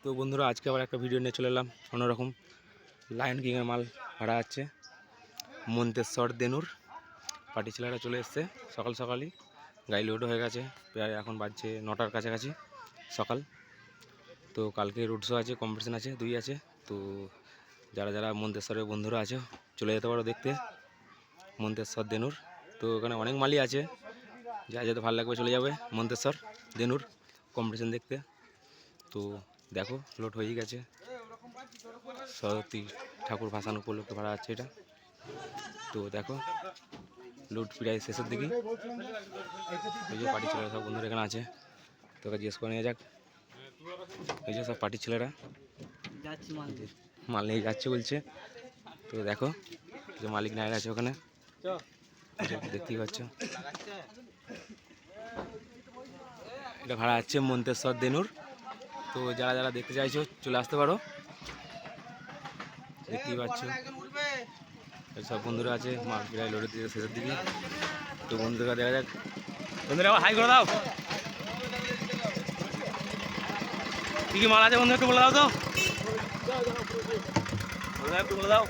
তো বন্ধুরা আজকে আবার একটা ভিডিও নিয়ে চলে এলাম অন্যরকম। লায়ন কিংয়ের মাল ভাড়া আছে মন্তেশ্বর দেনুর। পার্টি ছেলেরা চলে এসছে সকাল সকালই, গাড়ি লোডও হয়ে গেছে, প্রায় এখন বাজছে 9টার কাছাকাছি সকাল। তো কালকে রোড শো আছে, কম্পিটিশান আছে, 2 আছে। তো যারা যারা মন্তেশ্বরের বন্ধুরা আছে চলে যেতে পারো দেখতে মন্তেশ্বর দেনুর। তো ওখানে অনেক মালই আছে, যা যেতে ভালো লাগবে চলে যাবে মন্তেশ্বর দেনুর কম্পিটিশান দেখতে। তো দেখো লোড হয়ে গেছে, সরস্বতী ঠাকুর ভাসান উপলক্ষে ভাড়া আছে এটা। তো দেখো লোড প্রায় শেষের দিকে, এই যে পার্টি ছেলেরা সব বন্ধুরা এখানে আছে, তোকে জিজ্ঞেস করে নিয়ে যাক। এই যে সব পার্টির ছেলেরা মাল নিয়ে যাচ্ছে বলছে। তো দেখো যে মালিক নায়ক আছে ওখানে, দেখতেই পাচ্ছ। এটা ভাড়া আছে মন্তেশ্বর দেনুর। তো যারা যারা দেখতে চাইছো চলে আসতে পারো, দেখতেই পাচ্ছ সব বন্ধুরা আছে। মাল প্রায় লোডের দিকে শেষের দিকে। তো বন্ধুরা দেখা যাক, বন্ধুরা আবার হাই করে দাও। কি কি মাল আছে বন্ধু একটু বলে দাও তো, একটু বলে দাও।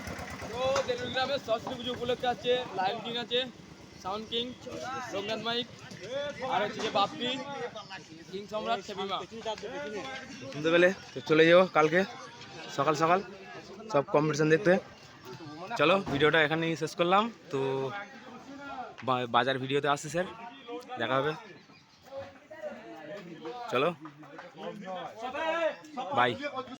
তো দেনুর গ্রামে সরস্বতী পুজো উপলক্ষে আছে লায়ন কিং আছে, সাউন্ড কিং, রঙ্গান মাইক, আর হচ্ছে যে বাপ্পি, কিং সম্রাট, সেবিমা। শুনতে পেলে? তো চলে যাবো কালকে সকাল সকাল সব কম্পিটিশান দেখতে। চলো ভিডিওটা এখানেই শেষ করলাম। তো বাজার ভিডিওতে আসছে স্যার, দেখা হবে। চলো বাই।